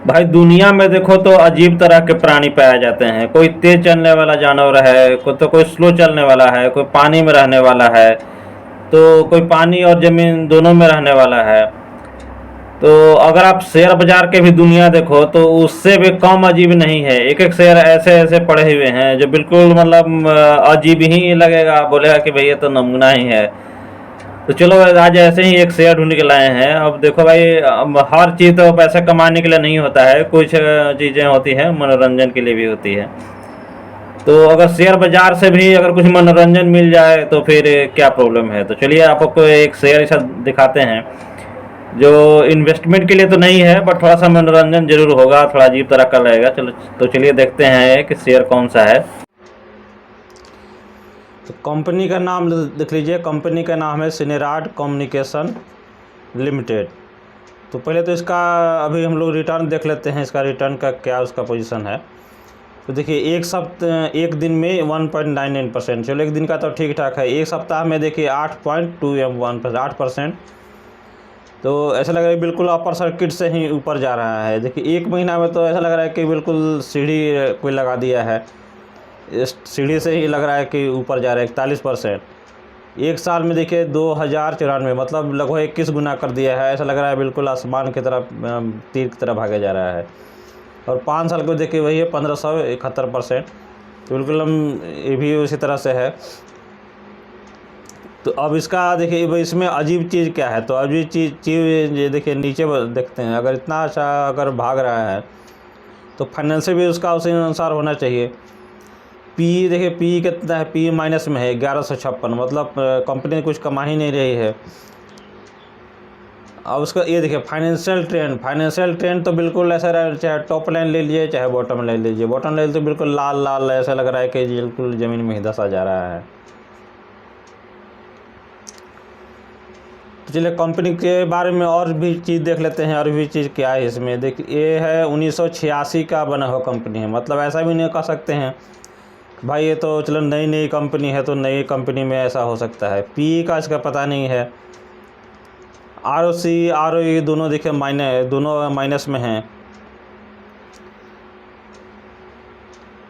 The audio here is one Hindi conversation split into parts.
भाई दुनिया में देखो तो अजीब तरह के प्राणी पाए जाते हैं। कोई तेज चलने वाला जानवर है, कोई स्लो चलने वाला है, कोई पानी में रहने वाला है, तो कोई पानी और ज़मीन दोनों में रहने वाला है। तो अगर आप शेयर बाज़ार के भी दुनिया देखो तो उससे भी कम अजीब नहीं है। एक-एक शेयर ऐसे-ऐसे पड़े हुए हैं जो बिल्कुल मतलब अजीब ही लगेगा, बोलेगा कि भई ये तो नमूना ही है। तो चलो आज ऐसे ही एक शेयर ढूंढ के लाए हैं। अब देखो भाई, अब हर चीज़ तो पैसे कमाने के लिए नहीं होता है, कुछ चीज़ें होती हैं मनोरंजन के लिए भी होती है। तो अगर शेयर बाजार से भी अगर कुछ मनोरंजन मिल जाए तो फिर क्या प्रॉब्लम है। तो चलिए आपको एक शेयर ऐसा दिखाते हैं जो इन्वेस्टमेंट के लिए तो नहीं है, बट थोड़ा सा मनोरंजन जरूर होगा, थोड़ा अजीब तरह का लगेगा। चलो तो चलिए देखते हैं कि शेयर कौन सा है। तो कंपनी का नाम देख लीजिए। कंपनी का नाम है सिनेराड कम्युनिकेशन लिमिटेड। तो पहले तो इसका अभी हम लोग रिटर्न देख लेते हैं, इसका रिटर्न का क्या उसका पोजीशन है। तो देखिए एक दिन में 1.99%। चलो एक दिन का तो ठीक ठाक है। एक सप्ताह में देखिए 8.21%, 8%। तो ऐसा लग रहा है बिल्कुल अपर सर्किट से ही ऊपर जा रहा है। देखिए एक महीना में तो ऐसा लग रहा है कि बिल्कुल सीढ़ी कोई लगा दिया है, इस सीढ़ी से ही लग रहा है कि ऊपर जा रहा है 41%। एक साल में देखिए 2094, मतलब लगभग 21 गुना कर दिया है। ऐसा लग रहा है बिल्कुल आसमान की तरफ, तीर की तरफ भागे जा रहा है। और 5 साल को देखिए वही है 1571%। तो बिल्कुल हम ये भी उसी तरह से है। तो अब इसका देखिए भाई इसमें अजीब चीज़ क्या है। तो अजीब चीज़ ये देखिए नीचे देखते हैं। अगर इतना अच्छा अगर भाग रहा है तो फाइनेंशियल भी उसका उसी अनुसार होना चाहिए। पी देखिए, पी कितना है, पी माइनस में है 1156, मतलब कंपनी कुछ कमा ही नहीं रही है। अब उसका ये देखिए फाइनेंशियल ट्रेंड तो बिल्कुल ऐसा रहा, चाहे टॉप लाइन ले लीजिए चाहे बॉटम लाइन ले लीजिए। बॉटम लाइन तो बिल्कुल लाल लाल ऐसा लग रहा है कि बिल्कुल ज़मीन में ही धंसा जा रहा है। तो चलिए कंपनी के बारे में और भी चीज़ देख लेते हैं। और भी चीज़ क्या है इसमें, देखिए ये है 1986 का बना हुआ कंपनी है। मतलब ऐसा भी नहीं कह सकते हैं भाई ये तो चलो नई कंपनी है तो नई कंपनी में ऐसा हो सकता है। पी का इसका पता नहीं है। ROC ROE दोनों देखिए दोनों माइनस में हैं।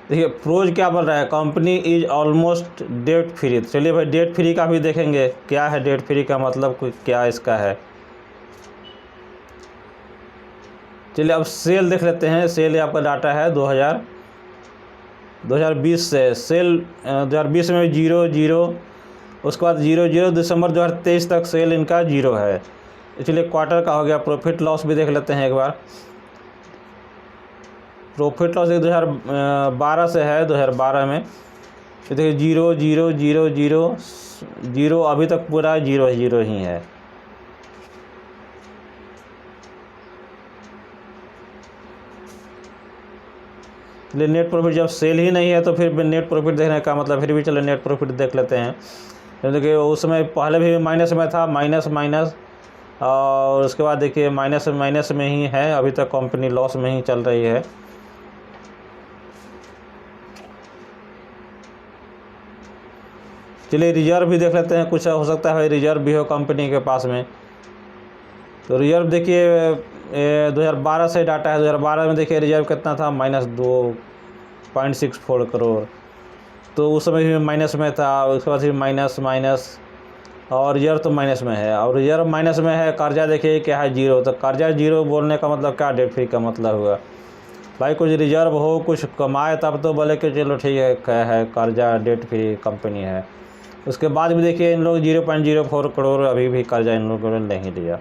देखिए प्रोज क्या बोल रहा है, company is almost debt free. चलिए भाई डेट फ्री का भी देखेंगे क्या है डेट फ्री का मतलब क्या इसका है। चलिए अब सेल देख लेते हैं। सेल आपका डाटा है 2020 से। सेल 2020 में 0, उसके बाद 0 दिसंबर 2023 तक सेल इनका 0 है। इसलिए क्वार्टर का हो गया। प्रॉफिट लॉस भी देख लेते हैं एक बार। प्रॉफिट लॉस 2012 से है। 2012 में तो देखिए 0 अभी तक पूरा 0 ही है। इसलिए नेट प्रॉफिट जब सेल ही नहीं है तो फिर नेट प्रॉफिट देखने का मतलब, फिर भी चलो नेट प्रॉफिट देख लेते हैं। तो देखिए उस समय पहले भी माइनस में था, माइनस, और उसके बाद देखिए माइनस में ही है। अभी तक कंपनी लॉस में ही चल रही है। चलिए रिजर्व भी देख लेते हैं। कुछ हो सकता है रिजर्व भी हो कंपनी के पास में। तो रिजर्व देखिए 2012 से डाटा है। 2012 में देखिए रिजर्व कितना था, -2.64 करोड़। तो उस समय भी माइनस में था। उसके बाद फिर माइनस, और रिजर्व तो माइनस में है। और रिजर्व माइनस में है, कर्जा देखिए क्या है 0। तो कर्जा 0 बोलने का मतलब क्या, डेट फ्री का मतलब हुआ। भाई कुछ रिजर्व हो, कुछ कमाए तब तो बोले कि चलो ठीक है कर्जा डेट फ्री कंपनी है। उसके बाद भी देखिए इन लोग 0.04 करोड़ अभी भी कर्जा इन लोगों ने नहीं लिया।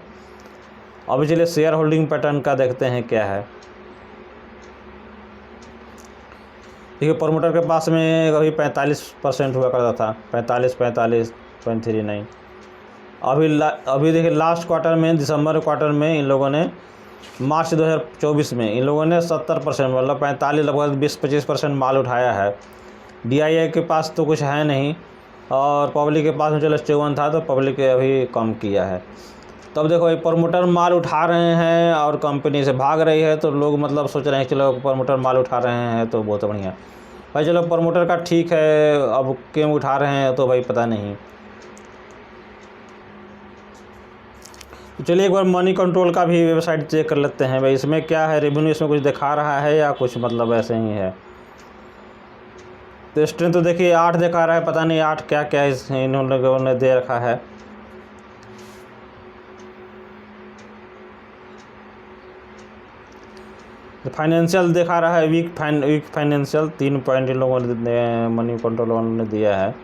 अभी चलिए शेयर होल्डिंग पैटर्न का देखते हैं क्या है। देखिए प्रमोटर के पास में अभी 45% हुआ करता था, 45.39। अभी देखिए लास्ट क्वार्टर में, दिसंबर क्वार्टर में इन लोगों ने, मार्च 2024 में इन लोगों ने 70%, मतलब 45, लगभग 20-25% माल उठाया है। DII के पास तो कुछ है नहीं, और पब्लिक के पास में चलो 54 था, तो पब्लिक अभी कम किया है। तो अब देखो प्रमोटर माल उठा रहे हैं और कंपनी से भाग रही है, तो लोग मतलब सोच रहे हैं चलो प्रमोटर माल उठा रहे हैं तो बहुत बढ़िया भाई। चलो प्रमोटर का ठीक है, अब क्यों उठा रहे हैं तो भाई पता नहीं। तो चलिए एक बार मनी कंट्रोल का भी वेबसाइट चेक कर लेते हैं भाई, इसमें क्या है रेवेन्यू, इसमें कुछ दिखा रहा है या कुछ मतलब ऐसे ही है। तो स्ट्रेंथ तो देखिए 8 दिखा रहा है, पता नहीं 8 क्या क्या इन लोगों ने दे रखा है। फाइनेंशियल दिखा रहा है वीक फाइनेंशियल, 3 पॉइंट इन लोगों ने मनी कंट्रोल वालों ने दिया है।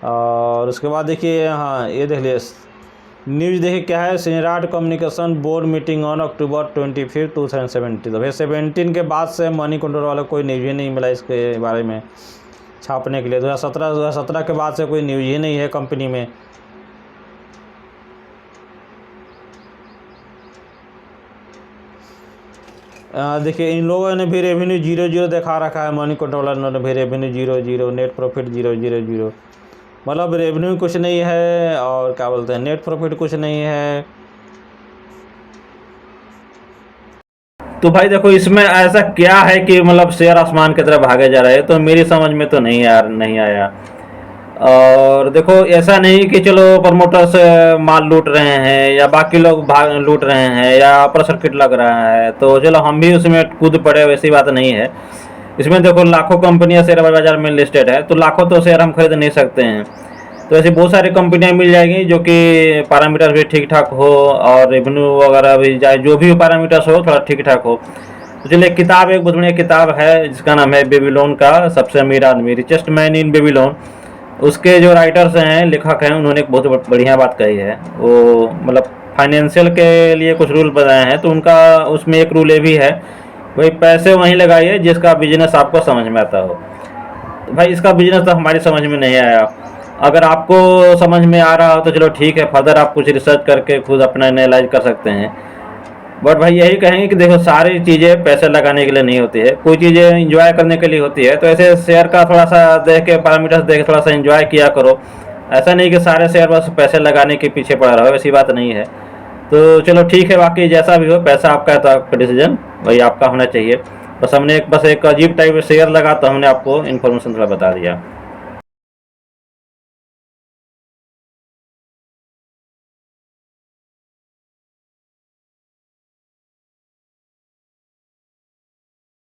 और उसके बाद देखिए हाँ ये देख लिए न्यूज़, देखिए क्या है, सिनराट communication board meeting on October 25, 2017। तो भाई 17 के बाद से मनी कंट्रोल वाला कोई न्यूज़ ही नहीं मिला इसके बारे में छापने के लिए। 2017 के बाद से कोई न्यूज़ ही नहीं है कंपनी में। देखिए इन लोगों ने भी रेवेन्यू 0 दिखा रखा है, मनी कंट्रोलर ने भी रेवेन्यू 0, नेट प्रॉफिट 0, मतलब रेवेन्यू कुछ नहीं है और क्या बोलते हैं नेट प्रॉफिट कुछ नहीं है। तो भाई देखो इसमें ऐसा क्या है कि मतलब शेयर आसमान की तरफ भागे जा रहे हैं, तो मेरी समझ में तो नहीं आया। और देखो ऐसा नहीं कि चलो प्रमोटर्स माल लूट रहे हैं या बाकी लोग भाग लूट रहे हैं या अपर सर्किट लग रहा है तो चलो हम भी उसमें कूद पड़े, वैसी बात नहीं है। इसमें देखो लाखों कंपनियां शेयर बाजार में लिस्टेड है, तो लाखों तो शेयर हम खरीद नहीं सकते हैं। तो ऐसी बहुत सारी कंपनियां मिल जाएंगी जो कि पैरामीटर भी ठीक ठाक हो और रेवेन्यू वगैरह भी जाए, जो भी पैरामीटर्स हो थोड़ा ठीक ठाक हो। तो चलिए किताब, एक बहुत बढ़िया किताब है जिसका नाम है बेबीलोन का सबसे अमीर आदमी, रिचेस्ट मैन इन बेबीलोन। उसके जो राइटर्स हैं, लेखक हैं, उन्होंने एक बहुत बढ़िया बात कही है। वो मतलब फाइनेंशियल के लिए कुछ रूल बनाए हैं, तो उनका उसमें एक रूल ये भी है, भाई पैसे वहीं लगाइए जिसका बिजनेस आपको समझ में आता हो। तो भाई इसका बिजनेस तो हमारी समझ में नहीं आया। अगर आपको समझ में आ रहा हो तो चलो ठीक है, फर्दर आप कुछ रिसर्च करके खुद अपना एनालाइज कर सकते हैं। बट भाई यही कहेंगे कि देखो सारी चीज़ें पैसे लगाने के लिए नहीं होती है, कोई चीज़ें एंजॉय करने के लिए होती है। तो ऐसे शेयर का थोड़ा सा देख के, पैरामीटर्स देख के थोड़ा सा एंजॉय किया करो। ऐसा नहीं कि सारे शेयर बस पैसे लगाने के पीछे पड़ा रहो, ऐसी बात नहीं है। तो चलो ठीक है, बाकी जैसा भी हो पैसा आपका है तो आपका डिसीजन वही आपका होना चाहिए। बस हमने बस एक अजीब टाइप शेयर लगा तो हमने आपको इन्फॉर्मेशन थोड़ा बता दिया।